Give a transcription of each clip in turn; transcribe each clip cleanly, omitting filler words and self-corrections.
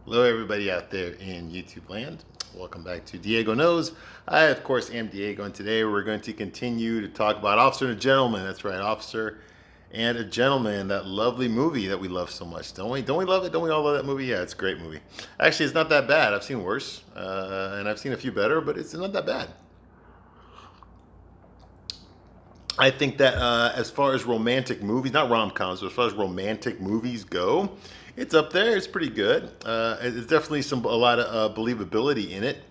Hello, everybody out there in YouTube land. Welcome back to Diego Knows. I, of course, am Diego, and today we're going to continue to talk about Officer and a Gentleman. That's right, Officer and a Gentleman, that lovely movie that we love so much. Don't we? Don't we love it? Don't we all love that movie? Yeah, it's a great movie. Actually, it's not that bad. I've seen worse, and I've seen a few better, but it's not that bad. I think that as far as romantic movies, not rom coms, but as far as romantic movies go, it's up there. It's pretty good. It's definitely a lot of believability in it.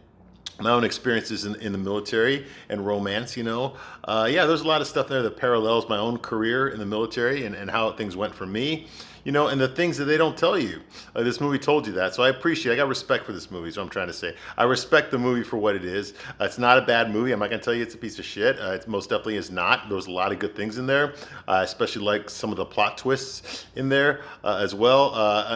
My own experiences in the military and romance, yeah, there's a lot of stuff there that parallels my own career in the military and how things went for me, and the things that they don't tell you. This movie told you that, so I got respect for this movie. Is what I'm trying to say. I respect the movie for what it is. It's not a bad movie. I'm not gonna tell you it's a piece of shit. It most definitely is not. There's a lot of good things in there, especially like some of the plot twists in there as well.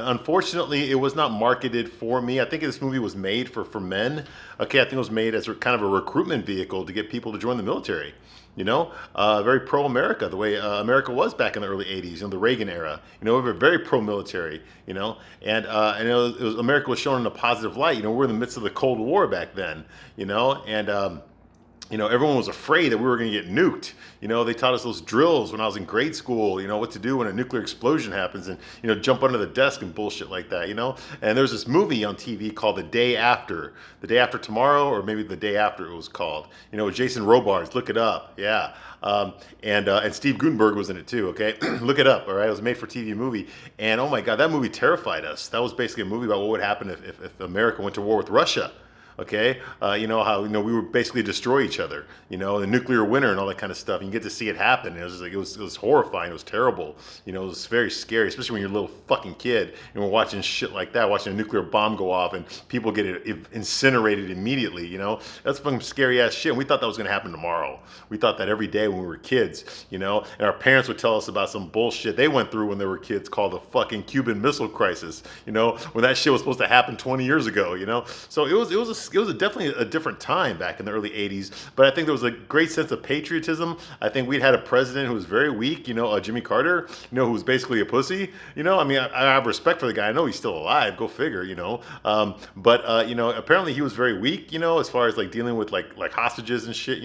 Unfortunately, it was not marketed for me. I think this movie was made for men. Okay, I think it was made as kind of a recruitment vehicle to get people to join the military. Very pro-America, the way America was back in the early '80s, the Reagan era. We were very pro-military. And America was shown in a positive light. We're in the midst of the Cold War back then. And everyone was afraid that we were going to get nuked. They taught us those drills when I was in grade school, what to do when a nuclear explosion happens and, jump under the desk and bullshit like that. And there's this movie on TV called The Day After Tomorrow, or maybe The Day After it was called, with Jason Robards. Look it up. Yeah. And Steve Gutenberg was in it too, okay? Look it up, all right? It was a made for TV movie. And oh my God, that movie terrified us. That was basically a movie about what would happen if America went to war with Russia. Okay, how we would basically destroy each other. The nuclear winter and all that kind of stuff. And you get to see it happen. It was just like it was horrifying. It was terrible. It was very scary, especially when you're a little fucking kid and we're watching shit like that, watching a nuclear bomb go off and people get incinerated immediately. That's fucking scary ass shit. And we thought that was going to happen tomorrow. We thought that every day when we were kids. And our parents would tell us about some bullshit they went through when they were kids called the fucking Cuban Missile Crisis. When that shit was supposed to happen 20 years ago. So it was definitely a different time back in the early '80s. But I think there was a great sense of patriotism. I think we'd had a president who was very weak. Jimmy Carter. Who was basically a pussy. I have respect for the guy. I know he's still alive. Go figure. But apparently he was very weak. As far as like dealing with like hostages and shit.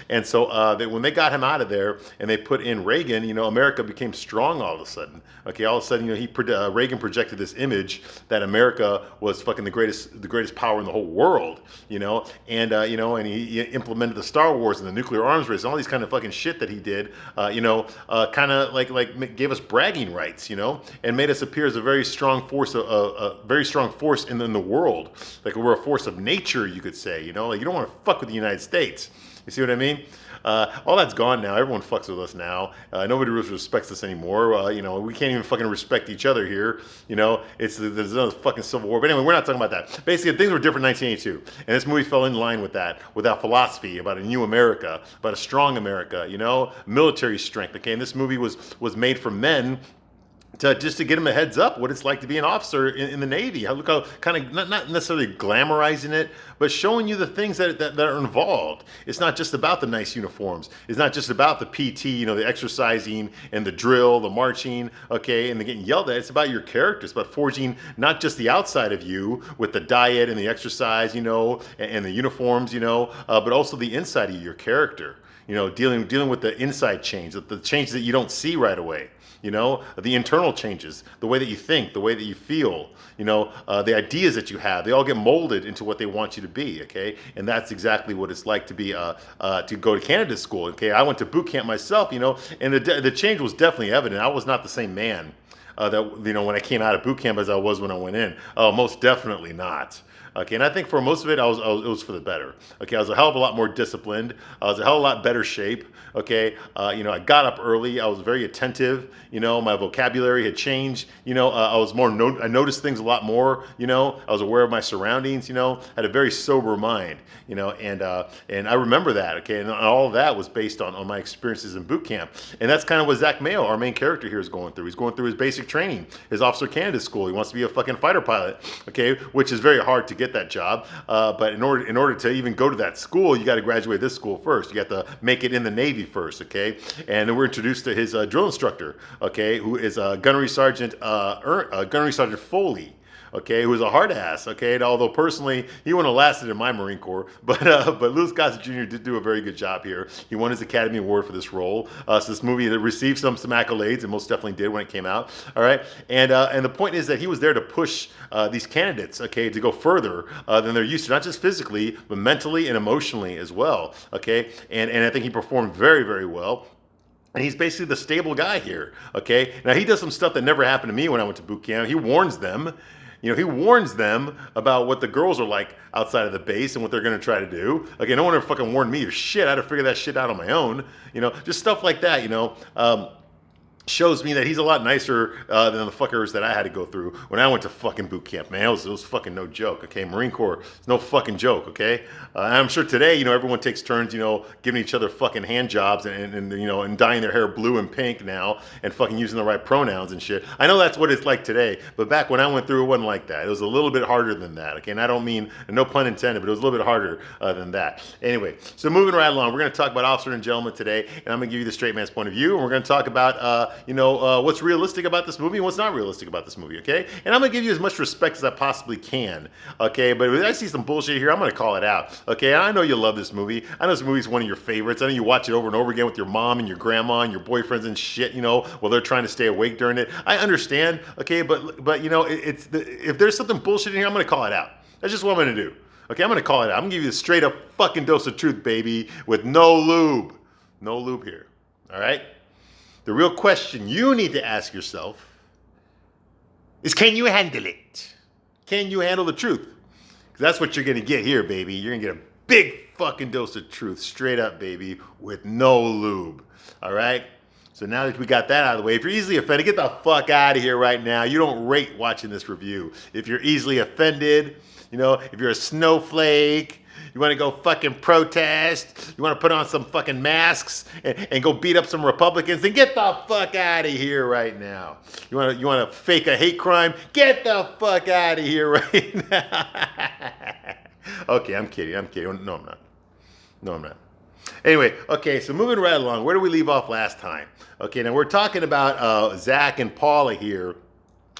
And so when they got him out of there and they put in Reagan, America became strong all of a sudden. Okay, all of a sudden, Reagan projected this image that America was fucking the greatest power in the whole world. And he implemented the Star Wars and the nuclear arms race and all these kind of fucking shit that he did. Kind of like gave us bragging rights. And made us appear as a very strong force, a very strong force in the world. Like we're a force of nature, you could say. Like you don't want to fuck with the United States. You see what I mean? All that's gone now. Everyone fucks with us now. Nobody really respects us anymore. We can't even fucking respect each other here. There's another fucking civil war. But anyway, we're not talking about that. Basically, things were different in 1982, and this movie fell in line with that philosophy about a new America, about a strong America. Military strength. Okay, and this movie was made for men just to get them a heads up what it's like to be an officer in the Navy. Look how kind of not necessarily glamorizing it, but showing you the things that are involved. It's not just about the nice uniforms. It's not just about the PT, the exercising and the drill, the marching, okay, and the getting yelled at. It's about your character. It's about forging not just the outside of you with the diet and the exercise, and the uniforms, but also the inside of your character. Dealing with the inside change, the changes that you don't see right away. The internal changes, the way that you think, the way that you feel, the ideas that you have, they all get molded into what they want you to be, okay? And that's exactly what it's like to be, to go to candidate school, okay? I went to boot camp myself, and the change was definitely evident. I was not the same man when I came out of boot camp as I was when I went in. Oh, most definitely not. Okay, and I think for most of it, it was for the better. Okay, I was a hell of a lot more disciplined. I was a hell of a lot better shape. Okay, I got up early. I was very attentive. My vocabulary had changed. I was more. I noticed things a lot more. I was aware of my surroundings. Had a very sober mind. And I remember that. Okay, and all of that was based on my experiences in boot camp. And that's kind of what Zach Mayo, our main character here, is going through. He's going through his basic training, his officer candidate school. He wants to be a fucking fighter pilot. Okay, which is very hard to get that job. But in order to even go to that school, you got to graduate this school first. You got to make it in the Navy first, okay? And then we're introduced to his drill instructor, okay, who is Gunnery Sergeant Foley. okay, who was a hard ass, okay, and although personally he wouldn't have lasted in my Marine Corps, but Louis Gossett Jr. did do a very good job here. He won his Academy Award for this role. So this movie that received some accolades, and most definitely did when it came out. All right, and the point is that he was there to push these candidates, okay, to go further than they're used to, not just physically, but mentally and emotionally as well, okay, and I think he performed very, very well. And he's basically the stable guy here, okay? Now, he does some stuff that never happened to me when I went to boot camp. He warns them. He warns them about what the girls are like outside of the base and what they're going to try to do. Okay, no one ever fucking warned me of shit. I had to figure that shit out on my own. Just stuff like that, shows me that he's a lot nicer than the fuckers that I had to go through when I went to fucking boot camp, man. It was fucking no joke, okay? Marine Corps, it's no fucking joke, okay? I'm sure today, everyone takes turns, giving each other fucking hand jobs and dyeing their hair blue and pink now and fucking using the right pronouns and shit. I know that's what it's like today, but back when I went through, it wasn't like that. It was a little bit harder than that, okay? And I don't mean, no pun intended, but it was a little bit harder than that. Anyway, so moving right along, we're going to talk about Officer and Gentleman today, and I'm going to give you the straight man's point of view, and we're going to talk about, what's realistic about this movie and what's not realistic about this movie, okay? And I'm going to give you as much respect as I possibly can, okay? But if I see some bullshit here, I'm going to call it out, okay? I know you love this movie. I know this movie's one of your favorites. I know you watch it over and over again with your mom and your grandma and your boyfriends and shit, while they're trying to stay awake during it. I understand, okay? But if there's something bullshit in here, I'm going to call it out. That's just what I'm going to do, okay? I'm going to call it out. I'm going to give you a straight up fucking dose of truth, baby, with no lube. No lube here, all right? The real question you need to ask yourself is, can you handle it? Can you handle the truth? Because that's what you're going to get here, baby. You're going to get a big fucking dose of truth, straight up, baby, with no lube. All right? So now that we got that out of the way, if you're easily offended, get the fuck out of here right now. You don't rate watching this review. If you're easily offended, if you're a snowflake, you want to go fucking protest, you want to put on some fucking masks and go beat up some Republicans, then get the fuck out of here right now. You want to fake a hate crime? Get the fuck out of here right now. Okay, I'm kidding. No, I'm not. Anyway, okay, so moving right along, where did we leave off last time? Okay, now we're talking about Zach and Paula here.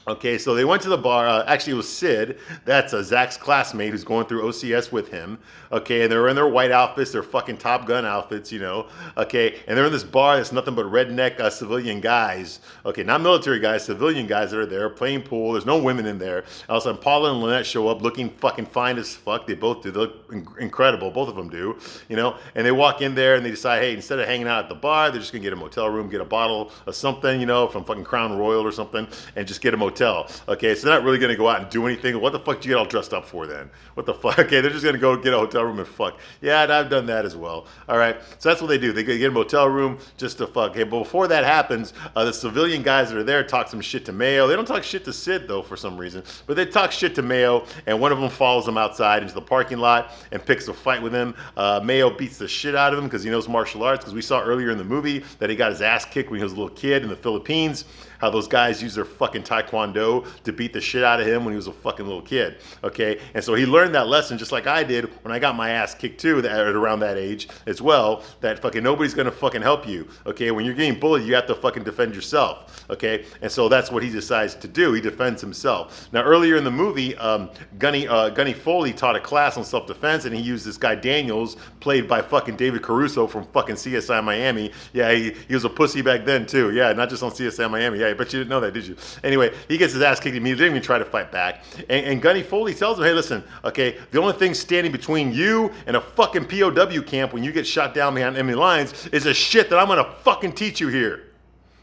Okay, so they went to the bar. Actually, it was Sid. That's Zach's classmate who's going through OCS with him. Okay, and they're in their white outfits, their fucking Top Gun outfits, Okay, and they're in this bar that's nothing but redneck civilian guys. Okay, not military guys, civilian guys that are there playing pool. There's no women in there. All of a sudden, Paula and Lynette show up looking fucking fine as fuck. They both do. They look incredible. Both of them do, And they walk in there and they decide, hey, instead of hanging out at the bar, they're just going to get a motel room, get a bottle of something, from fucking Crown Royal or something, and just get a motel. Okay, so they're not really going to go out and do anything. What the fuck do you get all dressed up for then? What the fuck? Okay, they're just going to go get a hotel room and fuck. Yeah, and I've done that as well. All right, so that's what they do. They get a motel room just to fuck. Okay, but before that happens, the civilian guys that are there talk some shit to Mayo. They don't talk shit to Sid, though, for some reason. But they talk shit to Mayo, and one of them follows him outside into the parking lot and picks a fight with him. Mayo beats the shit out of him because he knows martial arts, because we saw earlier in the movie that he got his ass kicked when he was a little kid in the Philippines. How those guys use their fucking taekwondo to beat the shit out of him when he was a fucking little kid, okay? And so he learned that lesson just like I did when I got my ass kicked too at around that age as well, that fucking nobody's gonna fucking help you, okay? When you're getting bullied, you have to fucking defend yourself, okay? And so that's what he decides to do. He defends himself. Now, earlier in the movie, Gunny Foley taught a class on self-defense, and he used this guy Daniels, played by fucking David Caruso from fucking CSI Miami. Yeah, he was a pussy back then too. Yeah, not just on CSI Miami. Yeah, but you didn't know that, did you? Anyway, he gets his ass kicked immediately. Didn't even try to fight back. And Gunny Foley tells him, hey, listen, okay, the only thing standing between you and a fucking POW camp when you get shot down behind enemy lines is the shit that I'm gonna fucking teach you here.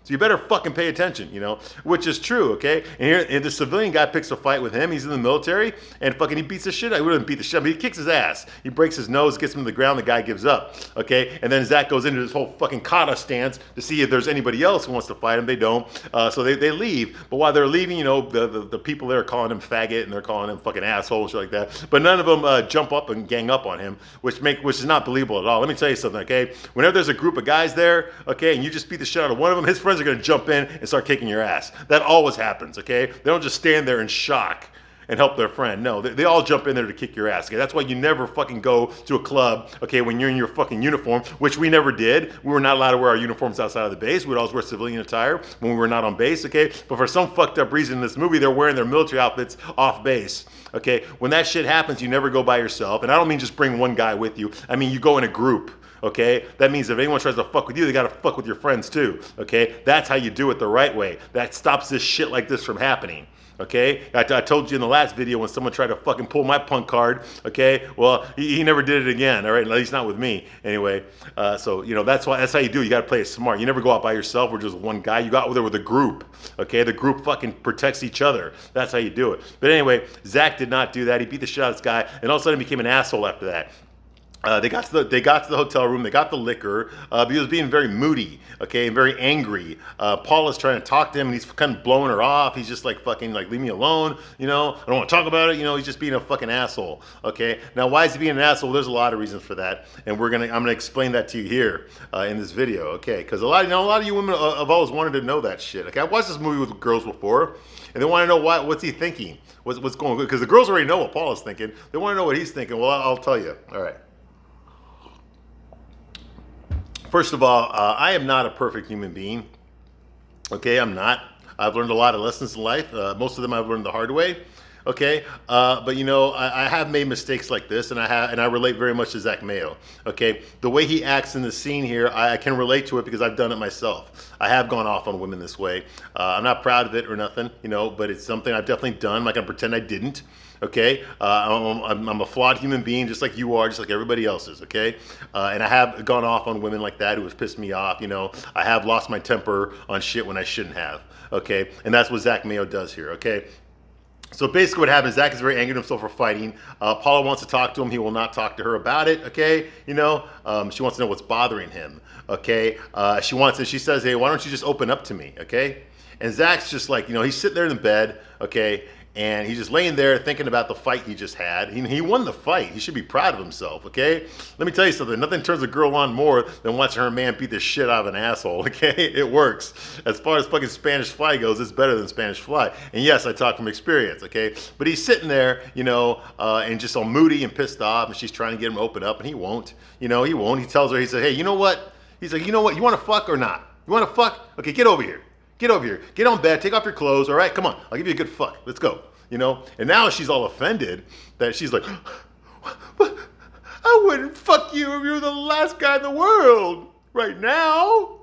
So you better fucking pay attention, which is true, okay? And the civilian guy picks a fight with him. He's in the military, and fucking he beats the shit out. He wouldn't beat the shit out, but he kicks his ass. He breaks his nose, gets him to the ground. The guy gives up, okay? And then Zach goes into this whole fucking kata stance to see if there's anybody else who wants to fight him. They don't, so they leave. But while they're leaving, the people there are calling him faggot, and they're calling him fucking asshole and shit like that. But none of them jump up and gang up on him, which is not believable at all. Let me tell you something, okay? Whenever there's a group of guys there, okay, and you just beat the shit out of one of them, his friends are going to jump in and start kicking your ass. That always happens, okay? They don't just stand there in shock and help their friend. No, they all jump in there to kick your ass. Okay? That's why you never fucking go to a club, okay, when you're in your fucking uniform, which we never did. We were not allowed to wear our uniforms outside of the base. We'd always wear civilian attire when we were not on base, okay? But for some fucked up reason in this movie, they're wearing their military outfits off base. Okay, when that shit happens, you never go by yourself. And I don't mean just bring one guy with you. I mean, you go in a group. Okay, that means if anyone tries to fuck with you, they gotta fuck with your friends too. Okay, that's how you do it the right way. That stops this shit like this from happening. Okay, I told you in the last video when someone tried to fucking pull my punk card. Okay, well he never did it again. All right, at least not with me. Anyway, so you know that's how you do it. You gotta play it smart. You never go out by yourself or just one guy. You go out there with a group. Okay, the group fucking protects each other. That's how you do it. But anyway, Zach did not do that. He beat the shit out of this guy, and all of a sudden became an asshole after that. They got to the hotel room. They got the liquor. But he was being very moody, okay, and very angry. Paula's trying to talk to him, and he's kind of blowing her off. He's just like fucking like leave me alone, you know. I don't want to talk about it, you know. He's just being a fucking asshole, okay. Now, why is he being an asshole? There's a lot of reasons for that, and I'm gonna explain that to you here in this video, okay? Because a lot of you women have always wanted to know that shit. Okay, I've watched this movie with girls before, and they want to know what's he thinking, what's going on, because the girls already know what Paula's thinking. They want to know what he's thinking. Well, I'll tell you. All right. First of all, I am not a perfect human being. Okay, I'm not. I've learned a lot of lessons in life. Most of them I've learned the hard way. Okay, but you know, I have made mistakes like this, and I relate very much to Zach Mayo. Okay, the way he acts in the scene here, I can relate to it because I've done it myself. I have gone off on women this way. I'm not proud of it or nothing, you know, but it's something I've definitely done. I'm not gonna pretend I didn't. Okay, I'm a flawed human being, just like you are, just like everybody else is. Okay, and I have gone off on women like that who have pissed me off. You know, I have lost my temper on shit when I shouldn't have. Okay, and that's what Zach Mayo does here. Okay. So basically what happens, Zach is very angry at himself for fighting. Paula wants to talk to him. He will not talk to her about it, okay? You know, she wants to know what's bothering him, okay? She says, hey, why don't you just open up to me, okay? And Zach's just like, you know, he's sitting there in the bed, okay? And he's just laying there thinking about the fight he just had. He won the fight. He should be proud of himself, okay? Let me tell you something. Nothing turns a girl on more than watching her man beat the shit out of an asshole, okay? It works. As far as fucking Spanish Fly goes, it's better than Spanish Fly. And yes, I talk from experience, okay? But he's sitting there, you know, and just all moody and pissed off, and she's trying to get him to open up, and he won't. You know, he won't. He tells her, he said, hey, you know what? He's like, you know what? You want to fuck or not? You want to fuck? Okay, get over here. Get over here. Get on bed. Take off your clothes, all right? Come on. I'll give you a good fuck. Let's go. You know, and now she's all offended that she's like, I wouldn't fuck you if you were the last guy in the world right now.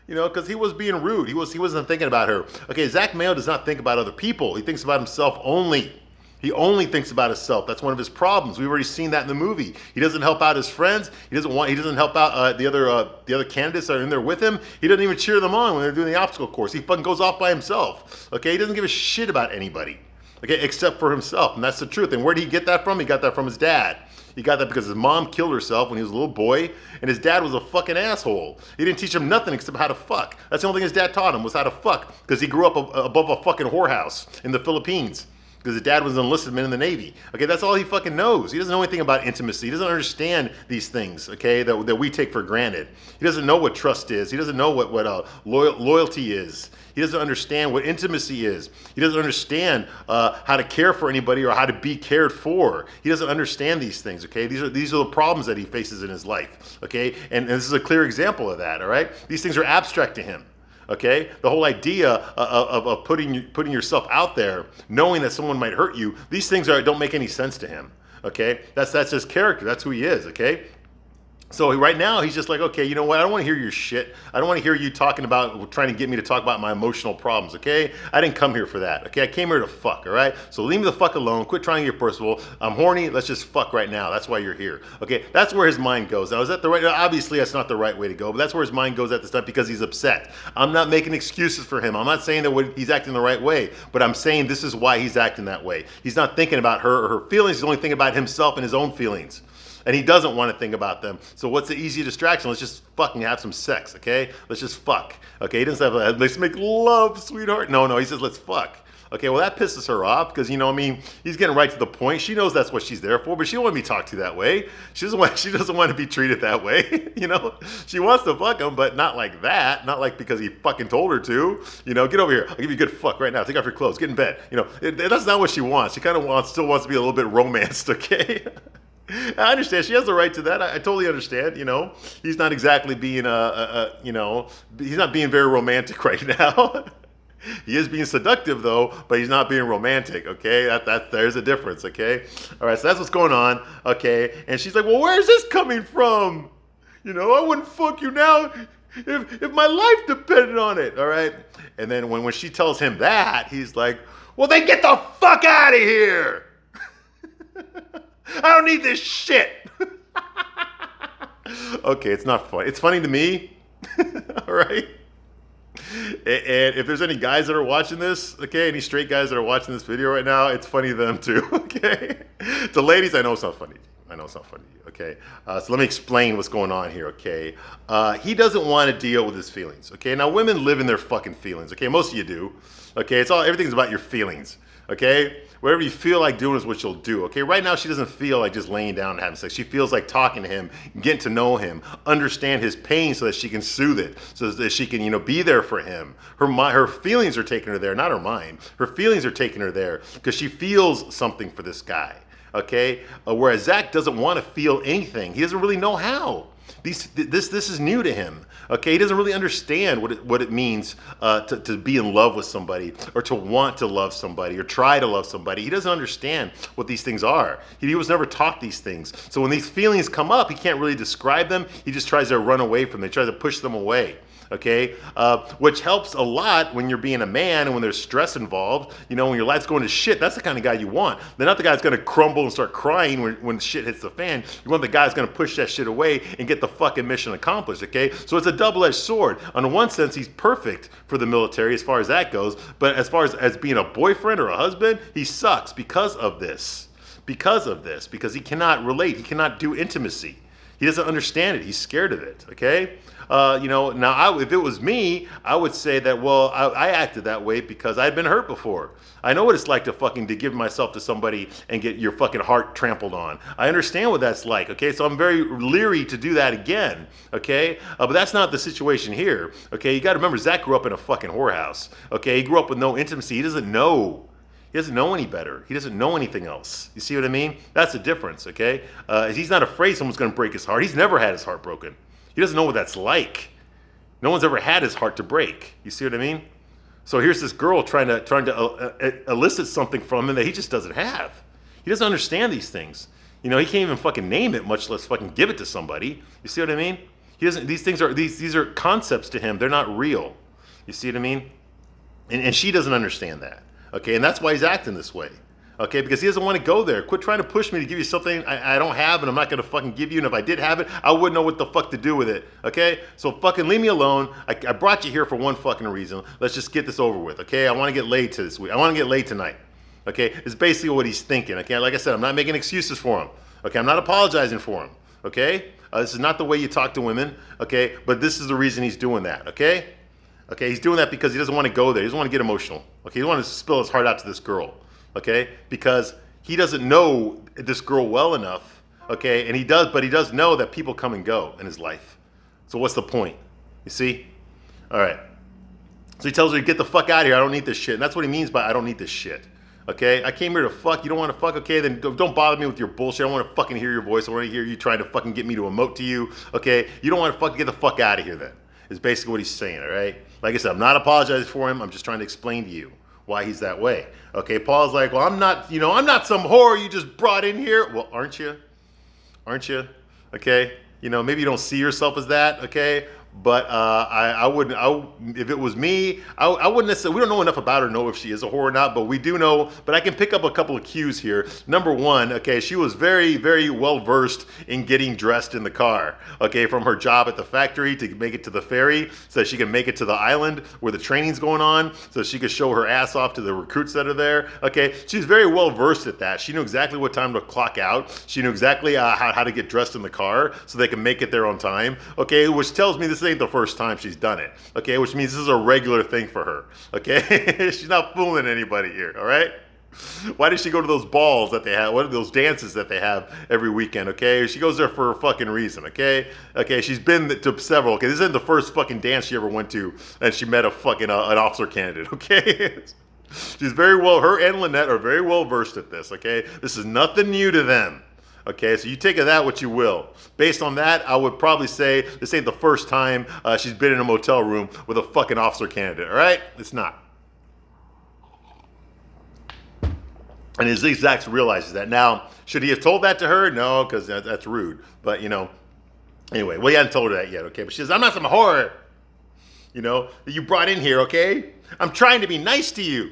You know, because he was being rude. He wasn't thinking about her. Okay, Zach Mayo does not think about other people. He thinks about himself only. He only thinks about himself. That's one of his problems. We've already seen that in the movie. He doesn't help out his friends. He doesn't help out the other candidates that are in there with him. He doesn't even cheer them on when they're doing the obstacle course. He fucking goes off by himself. Okay, he doesn't give a shit about anybody. Okay, except for himself, and that's the truth. And where did he get that from? He got that from his dad. He got that because his mom killed herself when he was a little boy, and his dad was a fucking asshole. He didn't teach him nothing except how to fuck. That's the only thing his dad taught him was how to fuck, because he grew up above a fucking whorehouse in the Philippines. Because his dad was an enlisted man in the Navy. Okay, that's all he fucking knows. He doesn't know anything about intimacy. He doesn't understand these things, okay, that we take for granted. He doesn't know what trust is. He doesn't know what loyalty is. He doesn't understand what intimacy is. He doesn't understand how to care for anybody or how to be cared for. He doesn't understand these things, okay? These are the problems that he faces in his life, okay? And this is a clear example of that, all right? These things are abstract to him. Okay, the whole idea of putting yourself out there, knowing that someone might hurt you, these things don't make any sense to him. Okay, that's his character. That's who he is. Okay. So right now he's just like, okay, you know what? I don't want to hear your shit. I don't want to hear you trying to get me to talk about my emotional problems, okay? I didn't come here for that, okay? I came here to fuck, all right? So leave me the fuck alone. Quit trying to get personal. I'm horny. Let's just fuck right now. That's why you're here, okay? That's where his mind goes. Now, is that the right? Obviously, that's not the right way to go, but that's where his mind goes at this time because he's upset. I'm not making excuses for him. I'm not saying that he's acting the right way, but I'm saying this is why he's acting that way. He's not thinking about her or her feelings. He's only thinking about himself and his own feelings. and he doesn't want to think about them. So what's the easy distraction? Let's just fucking have some sex, okay? Let's just fuck, okay? He doesn't have let's make love, sweetheart. No, he says let's fuck. Okay, well that pisses her off because, you know, I mean, he's getting right to the point. She knows that's what she's there for, but she don't want to be talked to that way. She doesn't want to be treated that way. You know, she wants to fuck him, but not like that. Not like because he fucking told her to. You know, get over here. I'll give you a good fuck right now. Take off your clothes. Get in bed. You know, that's not what she wants. She kind of still wants to be a little bit romanced. Okay. I understand. She has the right to that. I totally understand. You know, he's not exactly being you know, he's not being very romantic right now. He is being seductive though, but he's not being romantic, okay? There's a difference, okay? All right, so that's what's going on, okay? And she's like, well, where's this coming from? You know, I wouldn't fuck you now if my life depended on it, all right? And then when she tells him that, he's like, well, then get the fuck out of here. I don't need this shit. Okay, it's not funny. It's funny to me, all right? And if there's any guys that are watching this, okay, any straight guys that are watching this video right now, it's funny to them too, okay? To ladies, I know it's not funny. I know it's not funny, okay? So let me explain what's going on here, okay? He doesn't want to deal with his feelings, okay? Now, women live in their fucking feelings, okay? Most of you do, okay? Everything's about your feelings, okay? Whatever you feel like doing is what you'll do, okay? Right now, she doesn't feel like just laying down and having sex. She feels like talking to him, getting to know him, understand his pain so that she can soothe it, so that she can, you know, be there for him. Her feelings are taking her there, not her mind. Her feelings are taking her there because she feels something for this guy, okay? Whereas Zach doesn't want to feel anything. He doesn't really know how. This is new to him. Okay, he doesn't really understand what it means to be in love with somebody, or to want to love somebody, or try to love somebody. He doesn't understand what these things are. He was never taught these things. So when these feelings come up, he can't really describe them. He just tries to run away from them. He tries to push them away. Okay, which helps a lot when you're being a man and when there's stress involved. You know, when your life's going to shit, that's the kind of guy you want. They're not the guy that's going to crumble and start crying when shit hits the fan. You want the guy that's going to push that shit away and get the fucking mission accomplished, okay? So it's a double-edged sword. On one sense, he's perfect for the military as far as that goes, but as far as being a boyfriend or a husband, he sucks because of this. Because he cannot relate. He cannot do intimacy. He doesn't understand it. He's scared of it, okay? You know, now if it was me, I would say that, well, I acted that way because I'd been hurt before. I know what it's like to give myself to somebody and get your fucking heart trampled on. I understand what that's like, okay? So I'm very leery to do that again, okay? But that's not the situation here, okay? You got to remember, Zach grew up in a fucking whorehouse, okay? He grew up with no intimacy. He doesn't know. He doesn't know any better. He doesn't know anything else. You see what I mean? That's the difference, okay? He's not afraid someone's going to break his heart. He's never had his heart broken. He doesn't know what that's like. No one's ever had his heart to break. You see what I mean? So here's this girl trying to elicit something from him that he just doesn't have. He doesn't understand these things. You know, he can't even fucking name it, much less fucking give it to somebody. You see what I mean? He doesn't. These are concepts to him. They're not real. You see what I mean? And she doesn't understand that. Okay, and that's why he's acting this way. Okay, because he doesn't want to go there. Quit trying to push me to give you something I don't have, and I'm not going to fucking give you, and if I did have it, I wouldn't know what the fuck to do with it. Okay, so fucking leave me alone. I brought you here for one fucking reason. Let's just get this over with. Okay, I want to get laid this week. I want to get laid tonight. Okay, it's basically what he's thinking. Okay, like I said, I'm not making excuses for him. Okay, I'm not apologizing for him. Okay, this is not the way you talk to women. Okay, but this is the reason he's doing that. Okay, he's doing that because he doesn't want to go there. He doesn't want to get emotional. Okay, he doesn't want to spill his heart out to this girl. Okay, because he doesn't know this girl well enough. Okay, and he does know that people come and go in his life. So what's the point? You see? All right. So he tells her, get the fuck out of here. I don't need this shit. And that's what he means by I don't need this shit. Okay, I came here to fuck. You don't want to fuck? Okay, then don't bother me with your bullshit. I don't want to fucking hear your voice. I want to hear you trying to fucking get me to emote to you. Okay, you don't want to fucking get the fuck out of here then. Is basically what he's saying, all right? Like I said, I'm not apologizing for him. I'm just trying to explain to you why he's that way. Okay, Paul's like, well, I'm not some whore you just brought in here. Well, aren't you? Aren't you? Okay, maybe you don't see yourself as that, okay? But I wouldn't. If it was me, I wouldn't necessarily. We don't know enough about her to know if she is a whore or not. But we do know. But I can pick up a couple of cues here. Number one, okay, she was very, very well versed in getting dressed in the car. Okay, from her job at the factory to make it to the ferry, so that she can make it to the island where the training's going on, so she could show her ass off to the recruits that are there. Okay, she's very well versed at that. She knew exactly what time to clock out. She knew exactly how to get dressed in the car so they can make it there on time. Okay, which tells me this ain't the first time she's done it. Okay, which means this is a regular thing for her. Okay, she's not fooling anybody here. All right. Why does she go to those balls that they have? What are those dances that they have every weekend? Okay, she goes there for a fucking reason. Okay, she's been to several. Okay, this isn't the first fucking dance she ever went to, and she met a fucking an officer candidate. Okay. She's very well. Her and Lynette are very well versed at this. Okay, this is nothing new to them. Okay, so you take of that what you will. Based on that, I would probably say this ain't the first time she's been in a motel room with a fucking officer candidate, all right? It's not. And Zach realizes that. Now, should he have told that to her? No, because that's rude. But, anyway, well, he hadn't told her that yet, okay? But she says, I'm not some whore, that you brought in here, okay? I'm trying to be nice to you,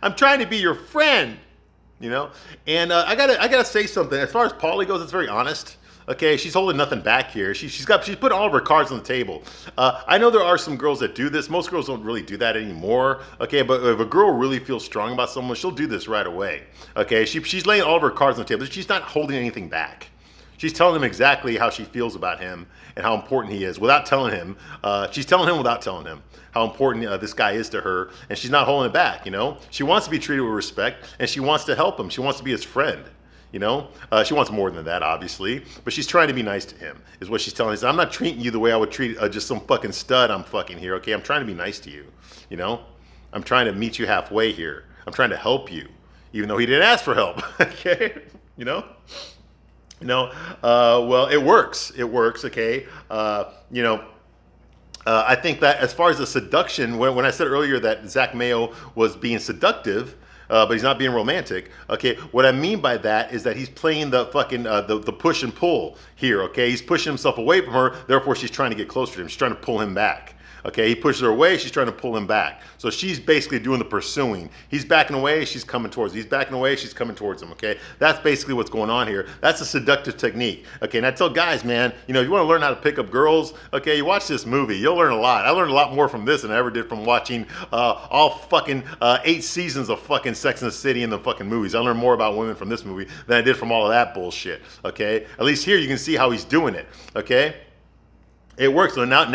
I'm trying to be your friend. And I gotta say something. As far as Paulie goes, it's very honest. Okay, she's holding nothing back here. She's put all of her cards on the table. I know there are some girls that do this. Most girls don't really do that anymore. Okay, but if a girl really feels strong about someone, she'll do this right away. Okay, she's laying all of her cards on the table. She's not holding anything back. She's telling him exactly how she feels about him and how important he is without telling him. She's telling him without telling him how important this guy is to her, and she's not holding it back, She wants to be treated with respect, and she wants to help him. She wants to be his friend, She wants more than that, obviously, but she's trying to be nice to him, is what she's telling us. I'm not treating you the way I would treat just some fucking stud I'm fucking here, okay? I'm trying to be nice to you, I'm trying to meet you halfway here. I'm trying to help you, even though he didn't ask for help, okay? Well, it works. It works, okay? I think that as far as the seduction, when I said earlier that Zach Mayo was being seductive, but he's not being romantic, okay? What I mean by that is that he's playing the fucking, the push and pull here, okay? He's pushing himself away from her, therefore she's trying to get closer to him. She's trying to pull him back. Okay, he pushes her away, she's trying to pull him back. So she's basically doing the pursuing. He's backing away, she's coming towards him. He's backing away, she's coming towards him, okay? That's basically what's going on here. That's a seductive technique. Okay, and I tell guys, man, if you want to learn how to pick up girls, okay, you watch this movie, you'll learn a lot. I learned a lot more from this than I ever did from watching all fucking 8 seasons of fucking Sex and the City and the fucking movies. I learned more about women from this movie than I did from all of that bullshit, okay? At least here you can see how he's doing it, okay? It works. So now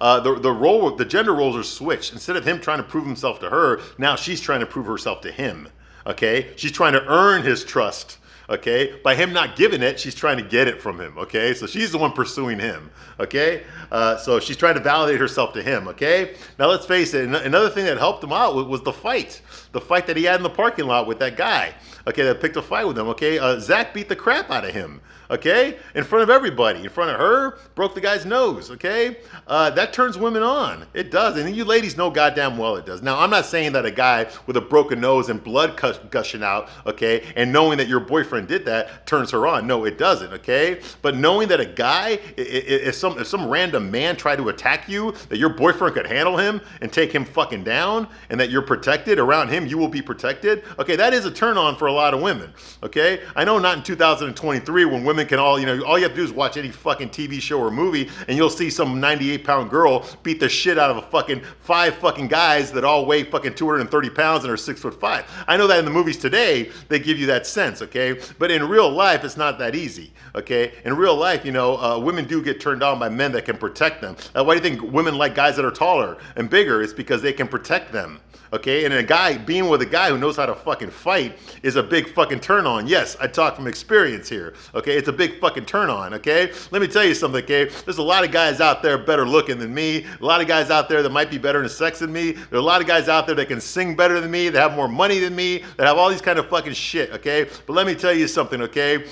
the gender roles are switched. Instead of him trying to prove himself to her, now she's trying to prove herself to him. Okay, she's trying to earn his trust. Okay, by him not giving it, she's trying to get it from him. Okay, so she's the one pursuing him. Okay, so she's trying to validate herself to him. Okay, now let's face it. Another thing that helped him out was the fight that he had in the parking lot with that guy. Okay, that picked a fight with him. Okay, Zach beat the crap out of him. Okay, in front of everybody, in front of her, broke the guy's nose. Okay, that turns women on. It does, and you ladies know goddamn well it does. Now, I'm not saying that a guy with a broken nose and blood gushing out, okay, and knowing that your boyfriend did that turns her on. No, it doesn't. Okay, but knowing that a guy, if some random man tried to attack you, that your boyfriend could handle him and take him fucking down, and that you're protected around him, you will be protected. Okay, that is a turn on for a lot of women. Okay, I know not in 2023 when women can all you have to do is watch any fucking TV show or movie and you'll see some 98-pound girl beat the shit out of a fucking 5 fucking guys that all weigh fucking 230 pounds and are 6'5". I know that in the movies today, they give you that sense, okay? But in real life, it's not that easy, okay? In real life, women do get turned on by men that can protect them. Why do you think women like guys that are taller and bigger? It's because they can protect them. Okay, and being with a guy who knows how to fucking fight is a big fucking turn on. Yes, I talk from experience here. Okay, it's a big fucking turn on. Okay, let me tell you something. Okay, there's a lot of guys out there better looking than me. A lot of guys out there that might be better in sex than me. There are a lot of guys out there that can sing better than me, that have more money than me, that have all these kind of fucking shit. Okay, but let me tell you something. Okay,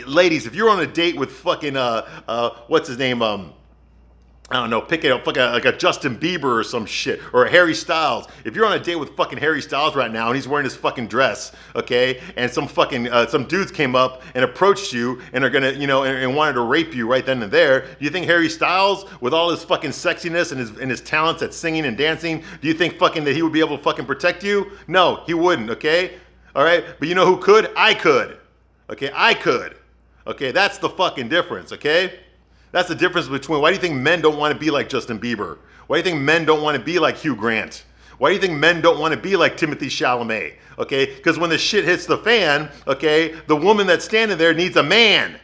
ladies, if you're on a date with fucking what's his name I don't know, pick it up like a Justin Bieber or some shit, or a Harry Styles. If you're on a date with fucking Harry Styles right now and he's wearing his fucking dress, okay, and some dudes came up and approached you and are gonna, and wanted to rape you right then and there, do you think Harry Styles, with all his fucking sexiness and his talents at singing and dancing, do you think fucking that he would be able to fucking protect you? No, he wouldn't, okay? All right, but you know who could? I could, okay? I could, okay? That's the fucking difference, okay? That's the difference between, why do you think men don't want to be like Justin Bieber? Why do you think men don't want to be like Hugh Grant? Why do you think men don't want to be like Timothy Chalamet? Okay, because when the shit hits the fan, okay, the woman that's standing there needs a man.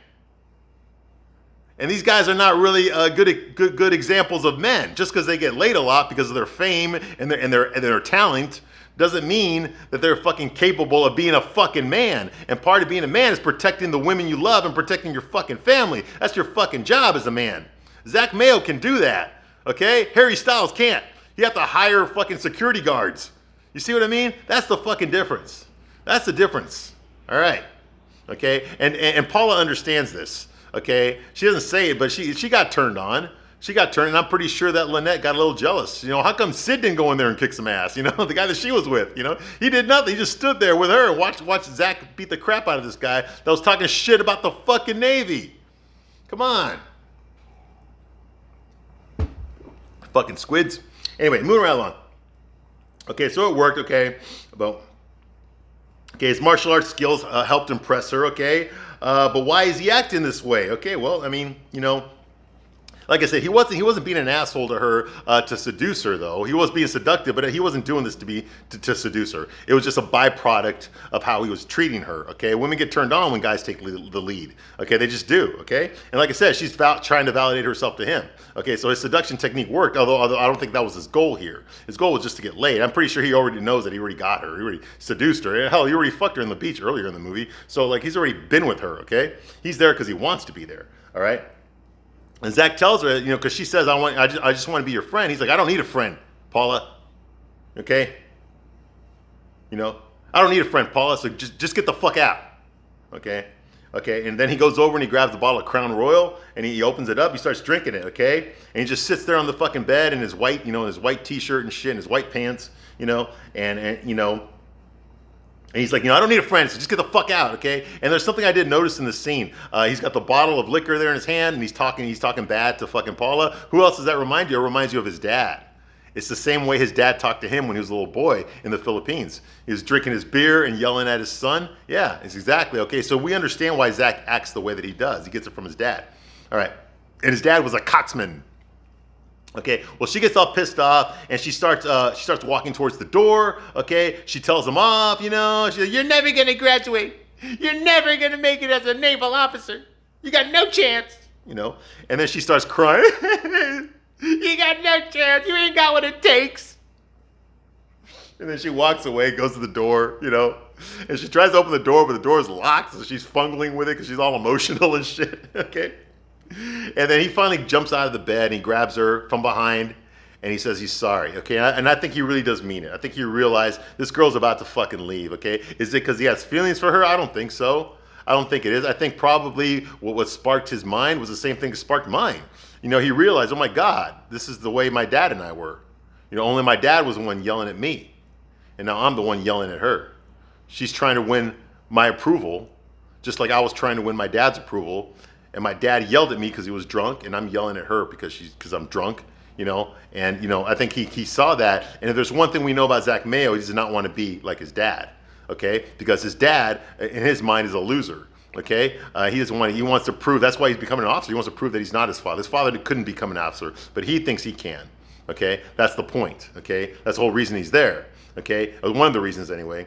And these guys are not really good examples of men. Just because they get laid a lot because of their fame and their talent doesn't mean that they're fucking capable of being a fucking man. And part of being a man is protecting the women you love and protecting your fucking family. That's your fucking job as a man. Zach Mayo can do that, okay? Harry Styles can't. You have to hire fucking security guards. You see what I mean? That's the fucking difference. That's the difference, all right? Okay, and Paula understands this, okay? She doesn't say it, but she got turned on. She got turned, and I'm pretty sure that Lynette got a little jealous. How come Sid didn't go in there and kick some ass? The guy that she was with, he did nothing. He just stood there with her and watched Zach beat the crap out of this guy that was talking shit about the fucking Navy. Come on. Fucking squids. Anyway, moving right along. Okay, so it worked, okay. His martial arts skills helped impress her, okay. But why is he acting this way? Okay, well, I mean, like I said, he wasn't being an asshole to her to seduce her, though. He was being seductive, but he wasn't doing this to seduce her. It was just a byproduct of how he was treating her. Okay, women get turned on when guys take the lead. Okay, they just do. Okay, and like I said, she's trying to validate herself to him. Okay, so his seduction technique worked, although I don't think that was his goal here. His goal was just to get laid. I'm pretty sure he already knows that he already got her. He already seduced her. Hell, he already fucked her on the beach earlier in the movie. So like he's already been with her. Okay, he's there because he wants to be there. All right. And Zach tells her, because she says, I just want to be your friend. He's like, I don't need a friend, Paula. Okay? I don't need a friend, Paula, so just get the fuck out. Okay? Okay, and then he goes over and he grabs the bottle of Crown Royal and he opens it up. He starts drinking it, okay? And he just sits there on the fucking bed in his white, his white t-shirt and shit and his white pants, and he's like, I don't need a friend, so just get the fuck out, okay? And there's something I did notice in the scene. He's got the bottle of liquor there in his hand, and he's talking bad to fucking Paula. Who else does that remind you? It reminds you of his dad. It's the same way his dad talked to him when he was a little boy in the Philippines. He was drinking his beer and yelling at his son. Yeah, it's exactly, okay? So we understand why Zach acts the way that he does. He gets it from his dad. All right, and his dad was a cocksman. Okay, well, she gets all pissed off and she starts walking towards the door. Okay, she tells him off, she's like, you're never gonna graduate. You're never gonna make it as a naval officer. You got no chance, And then she starts crying. You got no chance. You ain't got what it takes. And then she walks away, goes to the door, and she tries to open the door, but the door is locked, so she's fumbling with it because she's all emotional and shit. Okay. And then he finally jumps out of the bed and he grabs her from behind and he says he's sorry, okay? And I think he really does mean it. I think he realized this girl's about to fucking leave, okay? Is it because he has feelings for her? I don't think so. I don't think it is. I think probably what sparked his mind was the same thing that sparked mine. He realized, oh my God, this is the way my dad and I were. Only my dad was the one yelling at me. And now I'm the one yelling at her. She's trying to win my approval, just like I was trying to win my dad's approval. And my dad yelled at me because he was drunk, and I'm yelling at her because I'm drunk, And, I think he saw that. And if there's one thing we know about Zach Mayo, he does not want to be like his dad, okay? Because his dad, in his mind, is a loser, okay? He wants to prove, that's why he's becoming an officer. He wants to prove that he's not his father. His father couldn't become an officer, but he thinks he can, okay? That's the point, okay? That's the whole reason he's there, okay? One of the reasons, anyway.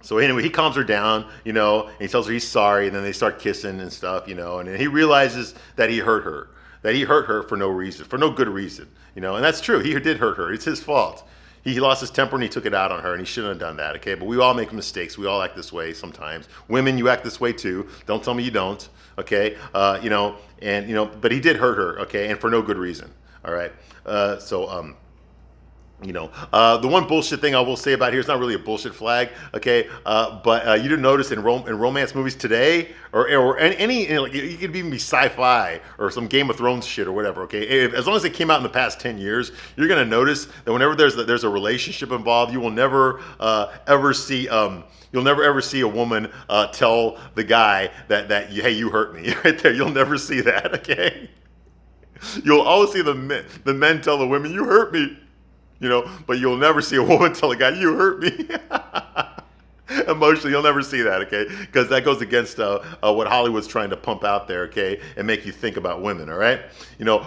So anyway, he calms her down, and he tells her he's sorry, and then they start kissing and stuff, and then he realizes that he hurt her for no reason, for no good reason, and that's true. He did hurt her. It's his fault. He lost his temper and he took it out on her, and he shouldn't have done that, okay? But we all make mistakes. We all act this way sometimes. Women, you act this way too. Don't tell me you don't, okay? But he did hurt her, okay, and for no good reason, all right? The one bullshit thing I will say about here, it's not really a bullshit flag, okay? But you didn't notice in romance movies today, or any like, it could even be sci-fi or some Game of Thrones shit or whatever, okay? As long as it came out in the past 10 years, you're gonna notice that whenever there's a relationship involved, you will never ever see you'll never ever see a woman tell the guy that hey, you hurt me right there. You'll never see that, okay? You'll always see the men tell the women, you hurt me. But you'll never see a woman tell a guy, you hurt me. Emotionally, you'll never see that, okay? Because that goes against what Hollywood's trying to pump out there, okay? And make you think about women, all right?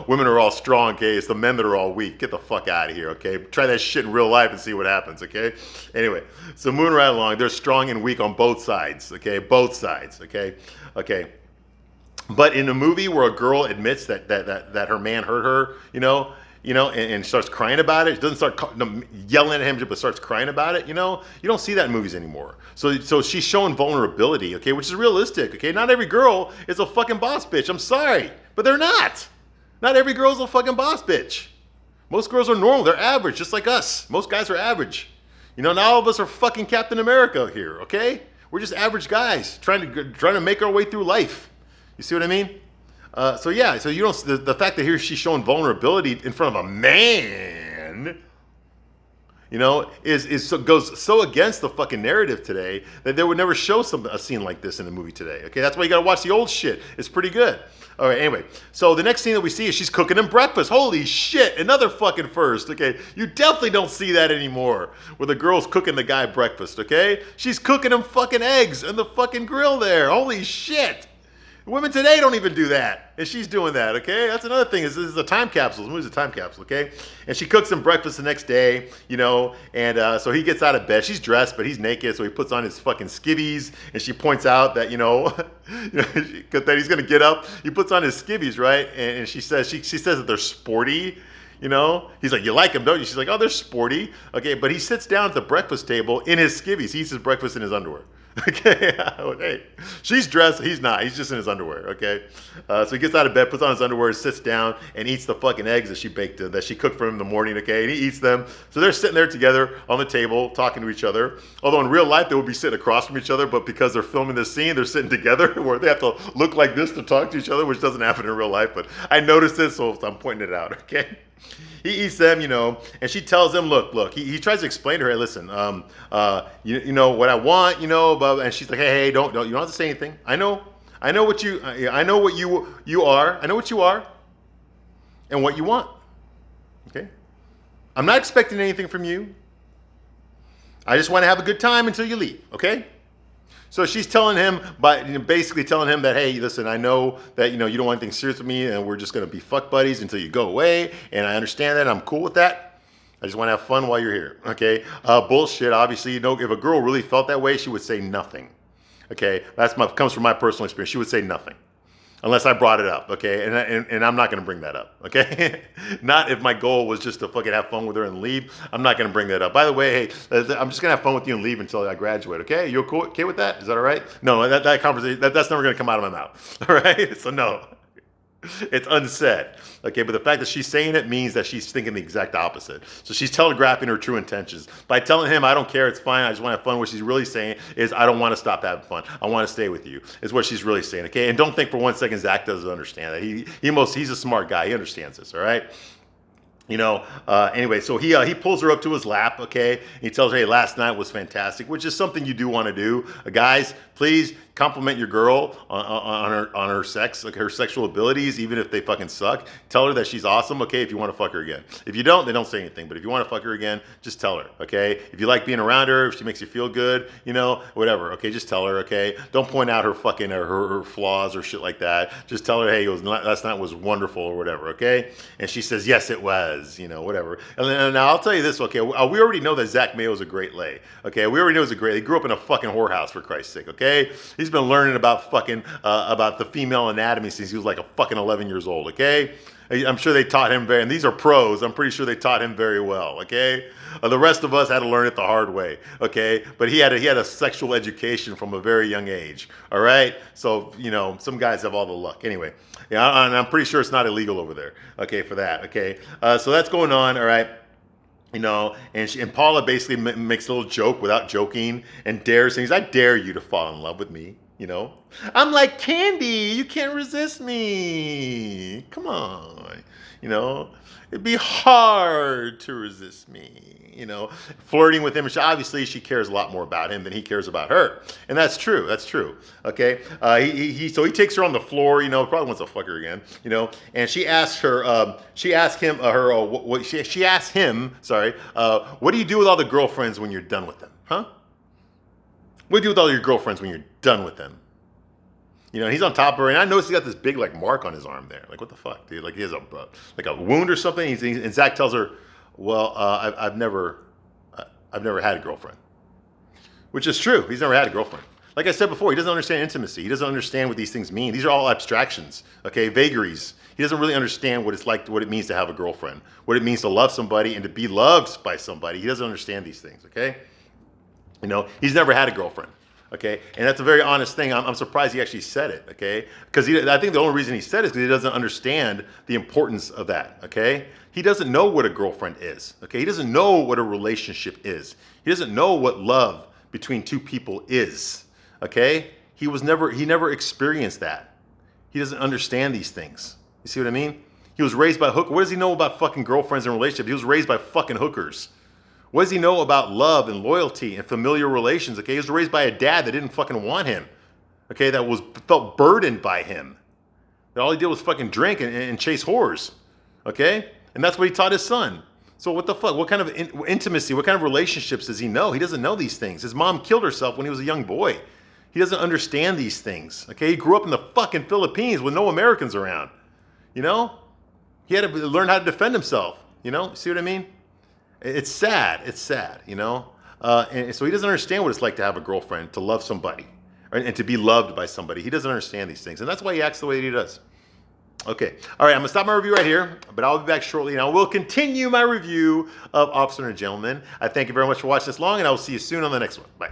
Women are all strong, okay? It's the men that are all weak. Get the fuck out of here, okay? Try that shit in real life and see what happens, okay? Anyway, so moving right along, they're strong and weak on both sides, okay? Both sides, okay? Okay. But in a movie where a girl admits that her man hurt her, and starts crying about it, doesn't start yelling at him, but starts crying about it, you don't see that in movies anymore. So she's showing vulnerability, okay, which is realistic, okay? Not every girl is a fucking boss bitch. I'm sorry, but they're not. Not every girl's a fucking boss bitch. Most girls are normal. They're average, just like us. Most guys are average. Not all of us are fucking Captain America here, okay? We're just average guys trying to make our way through life. You see what I mean? So you don't, the fact that here she's showing vulnerability in front of a man, goes so against the fucking narrative today that they would never show a scene like this in a movie today. Okay, that's why you gotta watch the old shit. It's pretty good. All right, anyway, so the next scene that we see is she's cooking him breakfast. Holy shit, another fucking first. Okay, you definitely don't see that anymore, where the girl's cooking the guy breakfast. Okay, she's cooking him fucking eggs on the fucking grill there. Holy shit. Women today don't even do that, and she's doing that, okay? That's another thing, this is a time capsule. This movie's a time capsule, okay? And she cooks him breakfast the next day, and so he gets out of bed. She's dressed, but he's naked, so he puts on his fucking skivvies, and she points out that, that he's gonna get up. He puts on his skivvies, right? And she says that they're sporty. He's like, you like them, don't you? She's like, oh, they're sporty. Okay, but he sits down at the breakfast table in his skivvies. He eats his breakfast in his underwear. Okay, hey, she's dressed, he's not. He's just in his underwear, okay? So he gets out of bed, puts on his underwear, sits down, and eats the fucking eggs that she cooked for him in the morning, okay? And he eats them. So they're sitting there together on the table, talking to each other. Although in real life, they would be sitting across from each other, but because they're filming this scene, they're sitting together where they have to look like this to talk to each other, which doesn't happen in real life. But I noticed this, so I'm pointing it out, okay? He eats them, and she tells him, look. He tries to explain to her, hey, listen, what I want, and she's like, hey, don't, you don't have to say anything. I know what you are. I know what you are, and what you want. Okay, I'm not expecting anything from you. I just want to have a good time until you leave. Okay. So she's telling him, basically telling him that, hey, listen, I know that, you don't want anything serious with me, and we're just going to be fuck buddies until you go away, and I understand that, I'm cool with that. I just want to have fun while you're here, okay? Bullshit, obviously, if a girl really felt that way, she would say nothing, okay? Comes from my personal experience. She would say nothing. Unless I brought it up, okay? And I'm not going to bring that up, okay? Not if my goal was just to fucking have fun with her and leave. I'm not going to bring that up. By the way, hey, I'm just going to have fun with you and leave until I graduate, okay? You okay with that? Is that all right? No, that conversation, that's never going to come out of my mouth, all right? So no. It's unsaid, okay? But the fact that she's saying it means that she's thinking the exact opposite. So she's telegraphing her true intentions. By telling him, I don't care, it's fine, I just want to have fun, what she's really saying is, I don't want to stop having fun. I want to stay with you, is what she's really saying, okay? And don't think for 1 second Zach doesn't understand that. He's a smart guy. He understands this, all right? Anyway, so he pulls her up to his lap, okay? He tells her, hey, last night was fantastic, which is something you do want to do. Guys, please compliment your girl on her sex, like her sexual abilities, even if they fucking suck. Tell her that she's awesome, okay, if you want to fuck her again. If you don't, then don't say anything. But if you want to fuck her again, just tell her, okay? If you like being around her, if she makes you feel good, whatever, okay? Just tell her, okay? Don't point out her fucking her flaws or shit like that. Just tell her, hey, last night was wonderful or whatever, okay? And she says, yes, it was, whatever. And now I'll tell you this, okay? We already know that Zach Mayo is a great lay, okay? We already know he grew up in a fucking whorehouse, for Christ's sake, okay? He's been learning about about the female anatomy since he was like a fucking 11 years old, okay? I'm sure they taught him and these are pros, I'm pretty sure they taught him very well, okay? The rest of us had to learn it the hard way, okay? But he had a sexual education from a very young age, all right? So, some guys have all the luck. Anyway, and I'm pretty sure it's not illegal over there, okay, for that, okay? So that's going on, all right? and Paula basically makes a little joke without joking and dares things. I dare you to fall in love with me. I'm like candy. You can't resist me. Come on. It'd be hard to resist me. Flirting with him. Obviously, she cares a lot more about him than he cares about her, and that's true. That's true. Okay. So he takes her on the floor. Probably wants to fuck her again. And she asks her. She asked him. She asked him. Sorry. What do you do with all the girlfriends when you're done with them? Huh? What do you do with all your girlfriends when you're done with them? He's on top of her, and I noticed he got this big mark on his arm there. What the fuck, dude? He has a wound or something. And Zach tells her, "Well, I've never had a girlfriend," which is true. He's never had a girlfriend. Like I said before, he doesn't understand intimacy. He doesn't understand what these things mean. These are all abstractions, okay, vagaries. He doesn't really understand what it's like, what it means to have a girlfriend, what it means to love somebody and to be loved by somebody. He doesn't understand these things, okay? He's never had a girlfriend. Okay, and that's a very honest thing. I'm surprised he actually said it. Okay, because I think the only reason he said it is because he doesn't understand the importance of that. Okay, he doesn't know what a girlfriend is. Okay, he doesn't know what a relationship is. He doesn't know what love between two people is. Okay, he never experienced that. He doesn't understand these things. You see what I mean? He was raised by hook. What does he know about fucking girlfriends and relationships? He was raised by fucking hookers. What does he know about love and loyalty and familiar relations? Okay, he was raised by a dad that didn't fucking want him. Okay, that felt burdened by him. That all he did was fucking drink and chase whores. Okay, and that's what he taught his son. So what the fuck? What kind of intimacy? What kind of relationships does he know? He doesn't know these things. His mom killed herself when he was a young boy. He doesn't understand these things. Okay, he grew up in the fucking Philippines with no Americans around. He had to learn how to defend himself. See what I mean? It's sad. It's sad, and so he doesn't understand what it's like to have a girlfriend, to love somebody, and to be loved by somebody. He doesn't understand these things, and that's why he acts the way he does. Okay. All right, I'm going to stop my review right here, but I'll be back shortly, and I will continue my review of Officer and Gentleman. I thank you very much for watching this long, and I will see you soon on the next one. Bye.